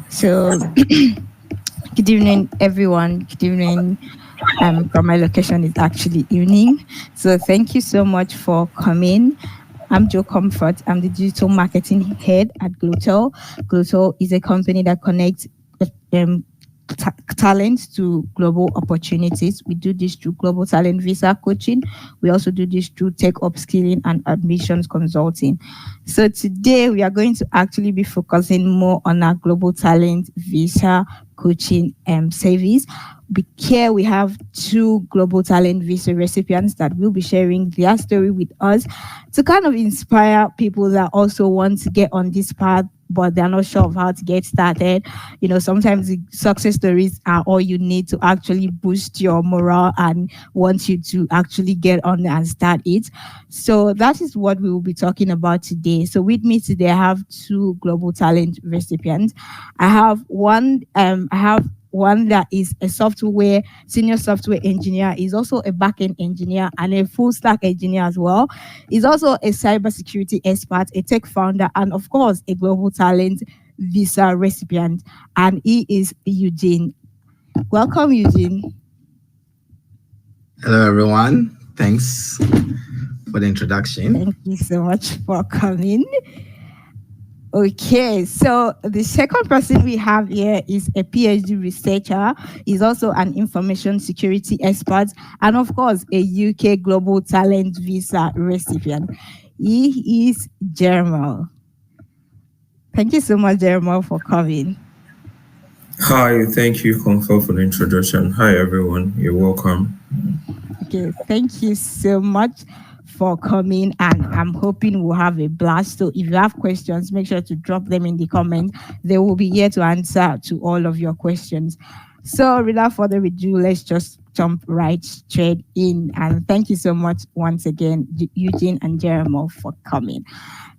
So, good evening, everyone. Good evening. From my location is actually evening. So, thank you so much for coming. I'm Joe Comfort. I'm the digital marketing head at Glotel. Glotel is a company that connects um, talent to global opportunities. We do this through global talent visa coaching. We also do this through tech upskilling and admissions consulting. So today we are going to actually be focusing more on our global talent visa coaching service. Here we have two global talent visa recipients that will be sharing their story with us to kind of inspire people that also want to get on this path but they're not sure of how to get started. Sometimes the success stories are all you need to actually boost your morale and want you to actually get on and start it. So that is what we will be talking about today. So with me today, I have two global talent recipients. I have one that is a senior software engineer. He's also a backend engineer and a full stack engineer as well. He's also a cybersecurity expert, a tech founder, and of course, a global talent visa recipient. And he is Eugene. Welcome, Eugene. Hello, everyone. Thanks for the introduction. Thank you so much for coming. Okay, so the second person we have here is a PhD researcher. He's also an information security expert and, of course, a UK Global Talent Visa recipient. He is Jermal. Thank you so much, Jermal, for coming. Hi, thank you, Comfort, for the introduction. Hi, everyone. You're welcome. Okay, thank you so much for coming, and I'm hoping we'll have a blast. So if you have questions, make sure to drop them in the comments. They will be here to answer to all of your questions. So without further ado, let's just jump right straight in. And thank you so much once again, Eugene and Jeremy, for coming.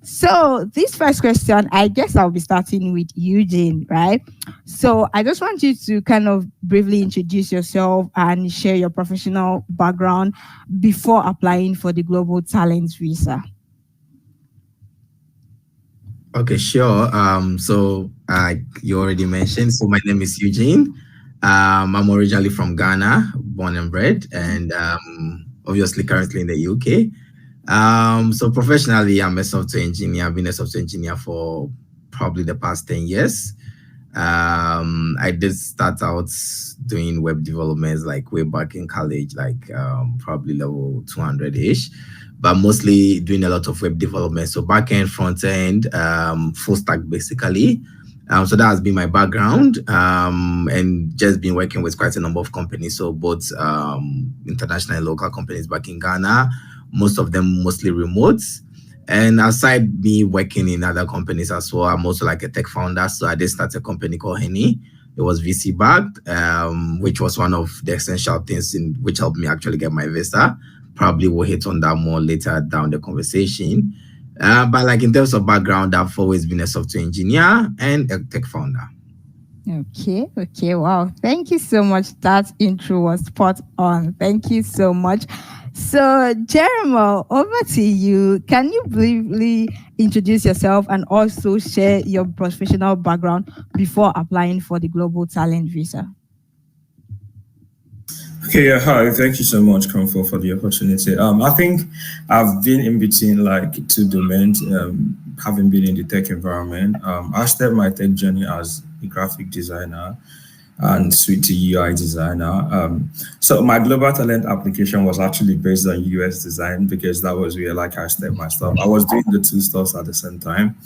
So this first question, I guess I'll be starting with Eugene, right? So I just want you to kind of briefly introduce yourself and share your professional background before applying for the Global Talent Visa. Okay, sure. You already mentioned. So my name is Eugene. I'm originally from Ghana, born and bred, and obviously currently in the UK. So professionally, I'm a software engineer. I've been a software engineer for probably the past 10 years. I did start out doing web developments like way back in college, like probably level 200-ish, but mostly doing a lot of web development. So back end, front end, full stack basically. So that has been my background, and just been working with quite a number of companies. So both international and local companies back in Ghana, most of them mostly remote. And aside me working in other companies as well, I'm also like a tech founder. So I did start a company called Henny. It was VC backed, which was one of the essential things which helped me actually get my visa. Probably we'll hit on that more later down the conversation. But like in terms of background, I've always been a software engineer and a tech founder. Okay, wow. Thank you so much. That intro was spot on. Thank you so much. So, Jeremy, over to you. Can you briefly introduce yourself and also share your professional background before applying for the Global Talent Visa? Okay, yeah, hi. Thank you so much, Comfort, for the opportunity. I think I've been in between like two domains, having been in the tech environment. I started my tech journey as a graphic designer and switched to UI designer. So my global talent application was actually based on US design because that was where like I started my stuff. I was doing the two stuffs at the same time,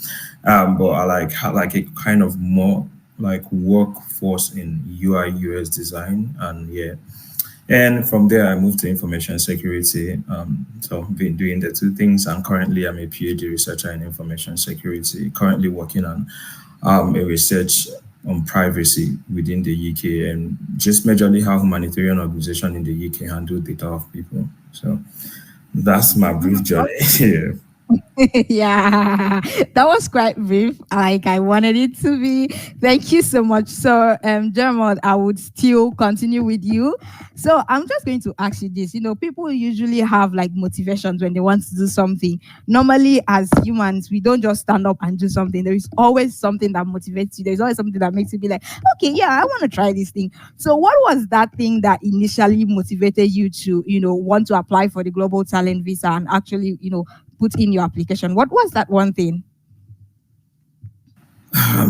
but I like had like a kind of more like workforce in UI US design, and yeah. And from there, I moved to information security. So I've been doing the two things, and currently I'm a PhD researcher in information security. Currently working on a research on privacy within the UK and just majorly how humanitarian organizations in the UK handle data of people. So that's my brief journey here. Yeah, that was quite brief, like I wanted it to be. Thank you so much. So, Jermod, I would still continue with you. So, I'm just going to ask you this. People usually have like motivations when they want to do something. Normally, as humans, we don't just stand up and do something. There is always something that motivates you. There's always something that makes you be like, okay, yeah, I want to try this thing. So, what was that thing that initially motivated you to, want to apply for the global talent visa and actually, put in your application? What was that one thing?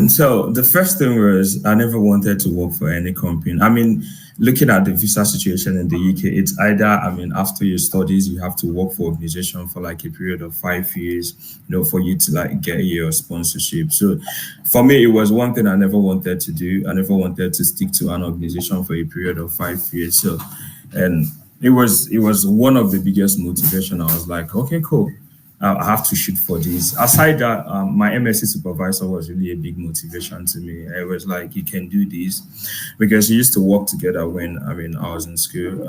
So the first thing was I never wanted to work for any company. I mean, looking at the visa situation in the UK, it's either, I mean, after your studies, you have to work for organization for like a period of 5 years, for you to like get your sponsorship. So for me, it was one thing I never wanted to do. I never wanted to stick to an organization for a period of 5 years. So, and it was one of the biggest motivation. I was like, okay, cool. I have to shoot for this. Aside that, my MSc supervisor was really a big motivation to me. I was like, you can do this, because we used to work together when I was in school.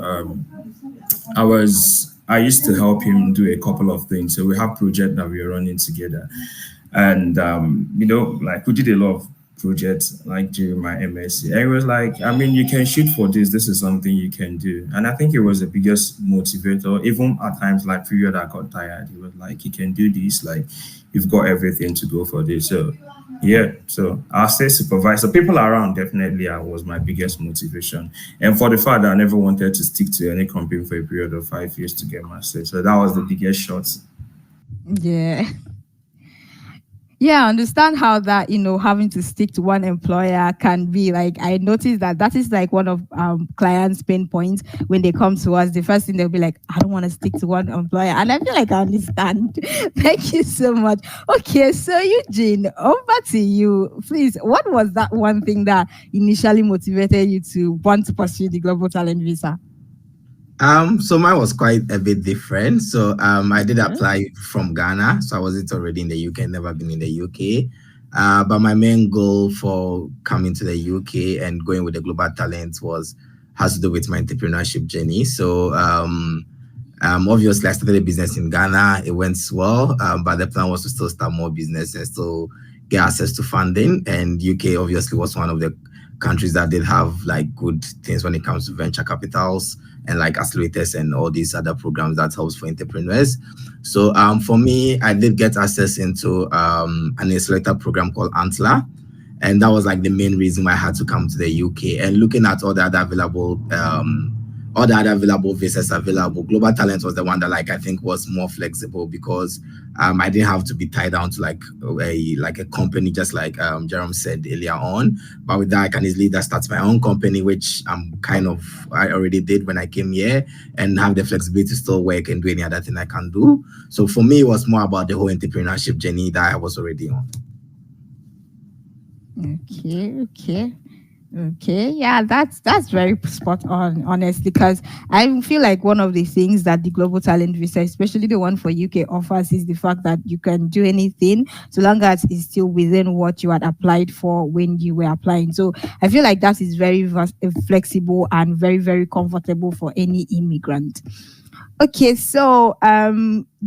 I used to help him do a couple of things. So we have project that we are running together, and like we did a lot of projects like during my MSc. And it was like, I mean, you can shoot for this. This is something you can do, and I think it was the biggest motivator. Even at times, like period, I got tired. It was like, you can do this. Like, you've got everything to go for this. So yeah, so I'll say supervisor, people around definitely was my biggest motivation. And for the fact that I never wanted to stick to any company for a period of 5 years to get my stay. So that was the biggest shot. Yeah. Yeah, I understand how that, having to stick to one employer can be like. I noticed that is like one of clients' pain points when they come to us. The first thing they'll be like, I don't want to stick to one employer. And I feel like I understand. Thank you so much. Okay, so Eugene, over to you. Please, what was that one thing that initially motivated you to want to pursue the global talent visa? So mine was quite a bit different. So I did Okay. apply from Ghana, so I wasn't already in the UK, never been in the UK. But my main goal for coming to the UK and going with the global talent was has to do with my entrepreneurship journey. So obviously, I started a business in Ghana. It went well, but the plan was to still start more business and still get access to funding. And UK obviously was one of the countries that did have like good things when it comes to venture capitals and like accelerators and all these other programs that helps for entrepreneurs. So for me, I did get access into an accelerator program called Antler, and that was like the main reason why I had to come to the UK. And looking at all the other available visas available, Global Talent was the one that like I think was more flexible because I didn't have to be tied down to like a company, just like Jerome said earlier on. But with that, I can easily just start my own company, which I already did when I came here, and have the flexibility to still work and do any other thing I can do. So for me, it was more about the whole entrepreneurship journey that I was already on. Okay, okay. Okay, yeah, that's very spot on, honestly, because I feel like one of the things that the global talent visa, especially the one for UK, offers is the fact that you can do anything so long as it's still within what you had applied for when you were applying. So I feel like that is very flexible and very, very comfortable for any immigrant. Okay, so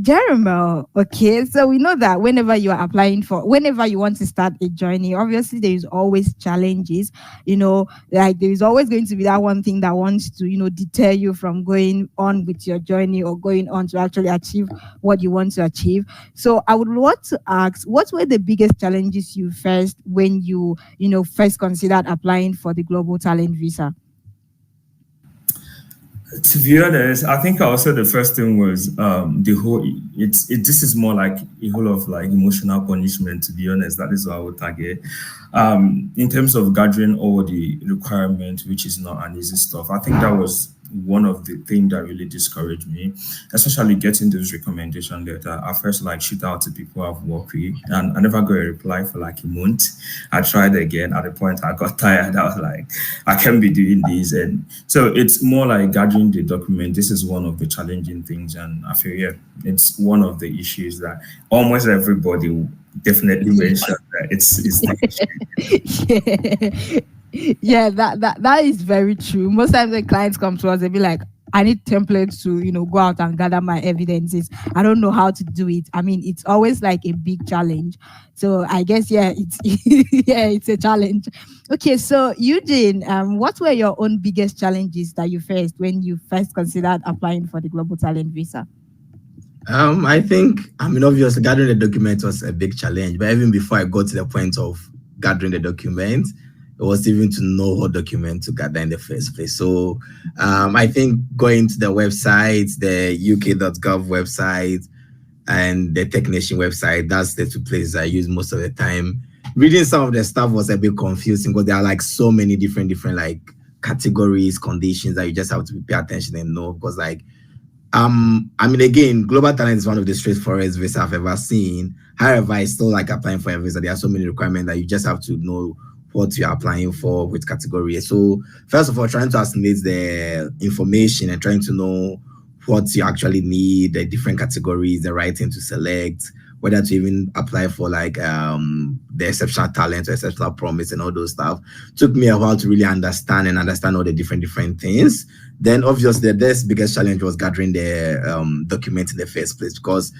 Jeremy, okay, so we know that whenever you want to start a journey, obviously there is always challenges, like there is always going to be that one thing that wants to, deter you from going on with your journey or going on to actually achieve what you want to achieve. So I would want to ask, what were the biggest challenges you faced when you first considered applying for the global talent visa? To be honest, I think also the first thing was the whole. This is more like a whole of like emotional punishment. To be honest, that is what I would target. In terms of gathering all the requirements, which is not an easy stuff. I think that was one of the things that really discouraged me, especially getting those recommendation letter. I first like shoot out to people I've worked with, and I never got a reply for like a month. I tried again. At the point, I got tired. I was like, I can't be doing this, and so it's more like gathering the document. This is one of the challenging things, and I feel yeah, it's one of the issues that almost everybody will definitely mention that it's the Yeah. Yeah, that is very true. Most times when clients come to us, they'll be like, I need templates to, go out and gather my evidences. I don't know how to do it. I mean, it's always like a big challenge. So I guess, yeah, it's yeah, it's a challenge. Okay, so Eugene, what were your own biggest challenges that you faced when you first considered applying for the Global Talent Visa? I think, I mean, obviously, gathering the document was a big challenge. But even before I got to the point of gathering the document, it was even to know what document to gather in the first place. So, I think going to the website, the UK.gov website, and the Technician website, that's the two places I use most of the time. Reading some of the stuff was a bit confusing because there are like so many different like categories, conditions that you just have to pay attention and know. Because like I mean, again, global talent is one of the straightforward visas I've ever seen. However, it's still like applying for a visa. There are so many requirements that you just have to know what you're applying for, which category. So, first of all, trying to assimilate the information and trying to know what you actually need, the different categories, the right thing to select, whether to even apply for like the exceptional talent or exceptional promise and all those stuff. Took me a while to really understand all the different things. Then obviously the biggest challenge was gathering the document in the first place because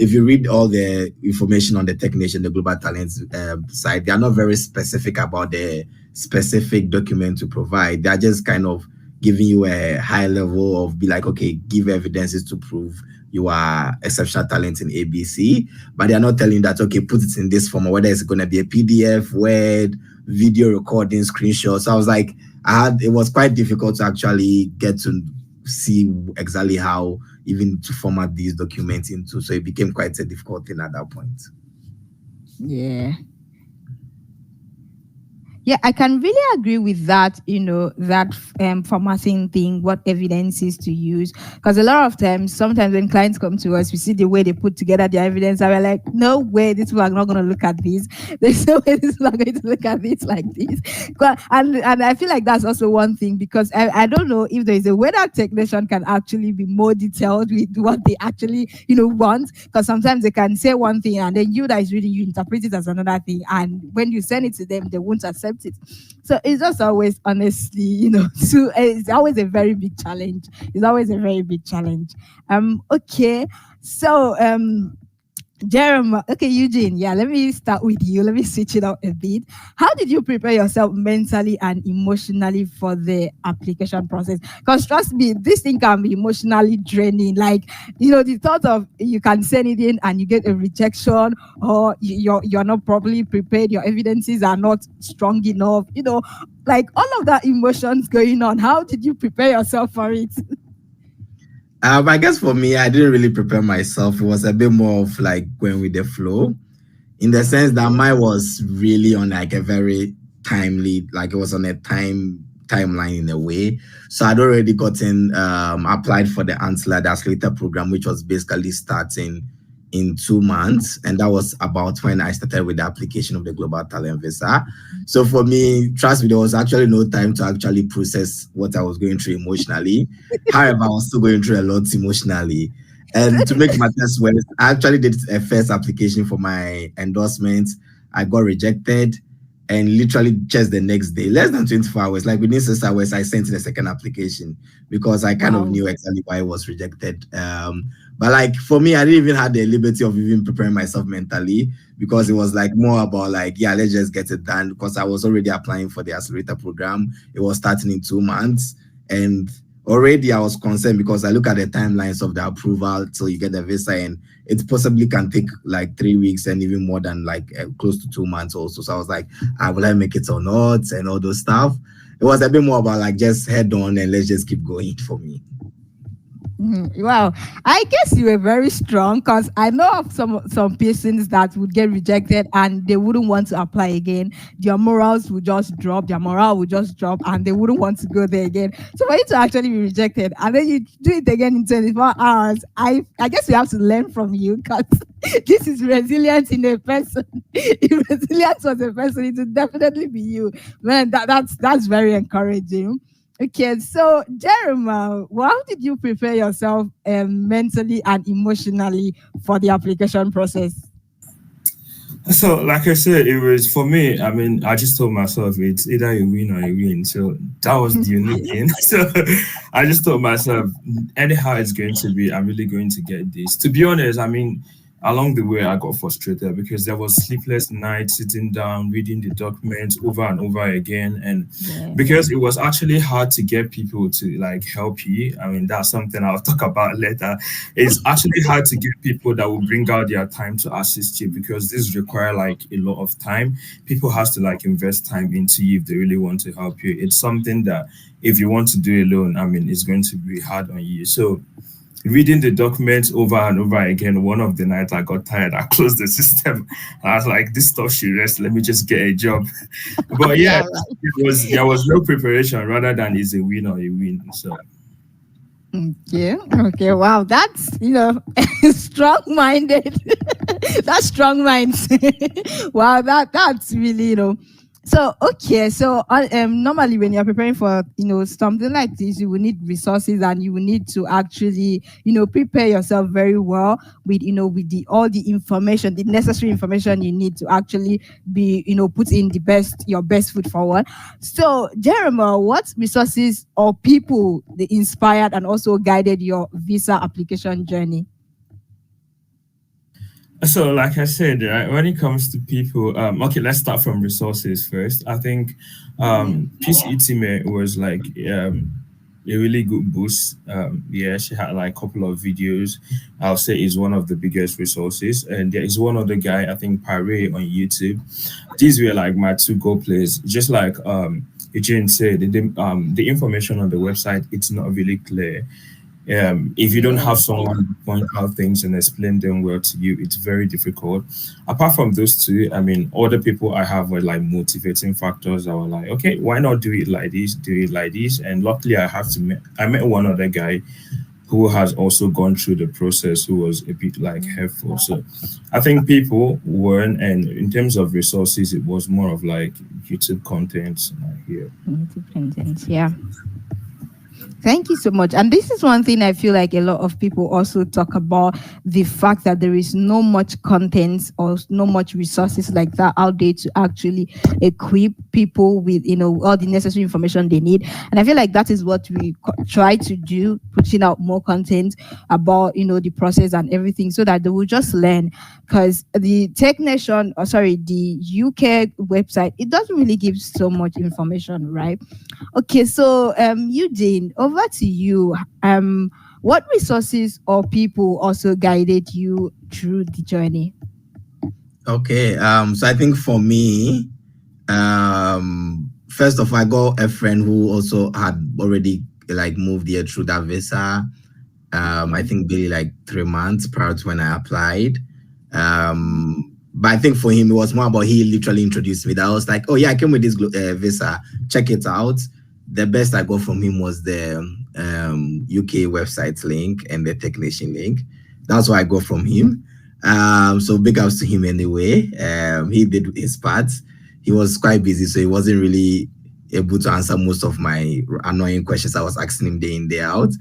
if you read all the information on the Technician, the Global Talents site, they are not very specific about the specific document to provide. They are just kind of giving you a high level of be like, okay, give evidences to prove you are exceptional talent in ABC, but they are not telling that, okay, put it in this form, or whether it's going to be a PDF, Word, video recording, screenshot. So I was like, it was quite difficult to actually get to see exactly how even to format these documents into. So it became quite a difficult thing at that point. Yeah. Yeah, I can really agree with that, that formatting thing, what evidences to use. Because a lot of times, sometimes when clients come to us, we see the way they put together their evidence, and we're like, no way, these people are not going to look at this. There's no way this people are going to look at this like this. And I feel like that's also one thing, because I don't know if there is a way that technician can actually be more detailed with what they actually, want. Because sometimes they can say one thing, and then you that is reading, you interpret it as another thing. And when you send it to them, they won't accept it. So it's just always, honestly, it's always a very big challenge. It's always a very big challenge. Okay. So Jeremiah, okay, Eugene, yeah, let me start with you. Let me switch it up a bit. How did you prepare yourself mentally and emotionally for the application process? Because trust me, this thing can be emotionally draining. Like, the thought of you can send it in and you get a rejection, or you're not properly prepared, your evidences are not strong enough, like all of that emotions going on. How did you prepare yourself for it? I guess for me, I didn't really prepare myself. It was a bit more of like going with the flow, in the sense that Okay. mine was really on like a very timely, like it was on a timeline in a way. So I'd already gotten applied for the Ansela, the accelerator program, which was basically starting in 2 months, and that was about when I started with the application of the Global Talent Visa. So for me, trust me, there was actually no time to actually process what I was going through emotionally. However, I was still going through a lot emotionally. And to make matters worse, I actually did a first application for my endorsement. I got rejected, and literally just the next day, less than 24 hours, like within 6 hours, I sent in a second application because I kind of Wow. knew exactly why I was rejected. But like for me, I didn't even have the liberty of even preparing myself mentally, because it was like more about like, yeah, let's just get it done, because I was already applying for the accelerator program. It was starting in 2 months, and already I was concerned because I look at the timelines of the approval till you get the visa, and it possibly can take like 3 weeks and even more than like close to 2 months also. So I was like, will I make it or not, and all those stuff. It was a bit more about like just head on and let's just keep going for me. Wow, I guess you were very strong, because I know of some persons that would get rejected and they wouldn't want to apply again. Their morals would just drop, their morale would just drop, and they wouldn't want to go there again. So for you to actually be rejected and then you do it again in 24 hours, I guess we have to learn from you, because this is resilience in a person. If resilience was a person, it would definitely be you. Man, that's very encouraging. Okay, so Jeremiah, how did you prepare yourself mentally and emotionally for the application process? So, like I said, it was for me. I mean, I just told myself it's either you win or you win. So that was the unique thing. So I just told myself, anyhow it's going to be, I'm really going to get this. To be honest, I mean, along the way, I got frustrated because there was sleepless nights sitting down, reading the documents over and over again, and Yeah. because it was actually hard to get people to like help you. I mean, that's something I'll talk about later. It's actually hard to get people that will bring out their time to assist you because this require like a lot of time. People has to like invest time into you if they really want to help you. It's something that if you want to do alone, I mean, it's going to be hard on you. So reading the documents over and over again, one of the nights I got tired, I closed the system. I was like, this stuff should rest. Let me just get a job. But yeah, Yeah, right. there was no preparation rather than is a win or a win. So Okay. Okay. Wow. That's, strong minded. That's strong minds. Wow. That's really, So okay, so normally when you're preparing for something like this, you will need resources and you will need to actually prepare yourself very well with with the all the information, the necessary information you need to actually be put in your best foot forward. So Jeremiah, what resources or people they inspired and also guided your visa application journey? So, like I said, right, when it comes to people, okay, let's start from resources first. I think Yeah. Peace Itime was like a really good boost. Yeah, she had like a couple of videos. I'll say is one of the biggest resources. And there is one other guy, I think Pare on YouTube. These were like my two go plays. Just like Eugene said, the information on the website it's not really clear. If you don't Yeah. have someone to point out things and explain them well to you, it's very difficult. Apart from those two, I mean, other people I have were like motivating factors that were like, okay, why not do it like this, do it like this? And luckily, I met one other guy who has also gone through the process, who was a bit like helpful. So I think people weren't, and in terms of resources, it was more of like YouTube content here. Independent. Yeah. Thank you so much. And this is one thing I feel like a lot of people also talk about the fact that there is no much content or no much resources like that out there to actually equip people with, all the necessary information they need. And I feel like that is what we try to do, putting out more content about, the process and everything so that they will just learn. Because the Tech Nation, or sorry, the UK website, it doesn't really give so much information, right? Okay, so Eugene, over to you. What resources or people also guided you through the journey? Okay. So I think for me, first of all, I got a friend who also had already like moved here through that visa. I Okay. think barely like 3 months prior to when I applied. But I think for him, it was more about he literally introduced me. That I was like, oh yeah, I came with this visa. Check it out. The best I got from him was the UK website link and the technician link. That's what I got from him. So big ups to him anyway. He did his part. He was quite busy, so he wasn't really able to answer most of my annoying questions I was asking him day in, day out.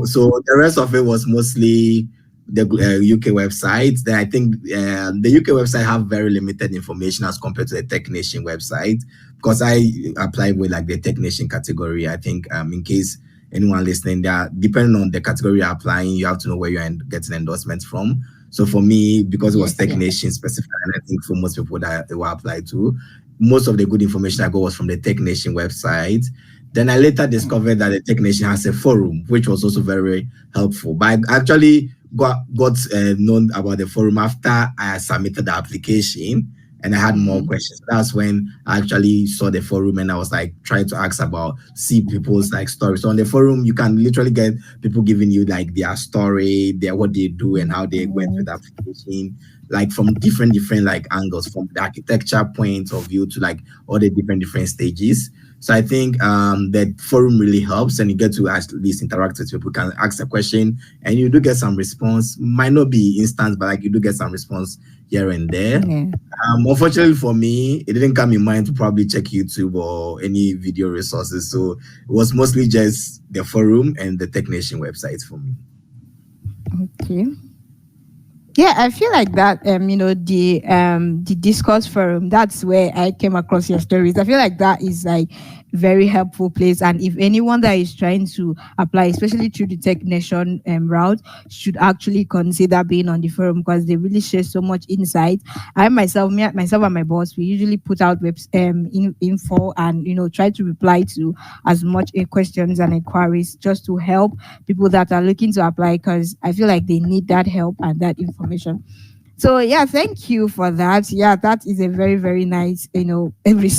So the rest of it was mostly the UK website. Then I think the UK website have very limited information as compared to the technician website because I applied with like the technician category. I think in case anyone listening, there depending on the category you're applying, you have to know where you're getting endorsements from. So for me, because it was Yes, yes. technician specific, and I think for most people that it will apply to, most of the good information I got was from the technician website. Then I later discovered that the technician has a forum, which was also very helpful. But I actually got known about the forum after I submitted the application and I had more Mm, questions. That's when I actually saw the forum and I was like trying to ask about see people's like stories. So on the forum, you can literally get people giving you like their story, their what they do and how they went through the yes. application, like from different like angles, from the architecture point of view to like all the different stages. So I think that forum really helps, and you get to at least interact with people. You can ask a question, and you do get some response. Might not be instant, but like you do get some response here and there. Yeah. Unfortunately for me, it didn't come in mind to probably check YouTube or any video resources. So it was mostly just the forum and the technician websites for me. Okay. Yeah, I feel like that. The discourse forum. That's where I came across your stories. I feel like that is like very helpful place. And if anyone that is trying to apply, especially through the Tech Nation route, should actually consider being on the forum because they really share so much insight. I myself, myself and my boss, we usually put out info and try to reply to as much questions and inquiries just to help people that are looking to apply because I feel like they need that help and that information. So yeah, thank you for that. Yeah, that is a very, very nice,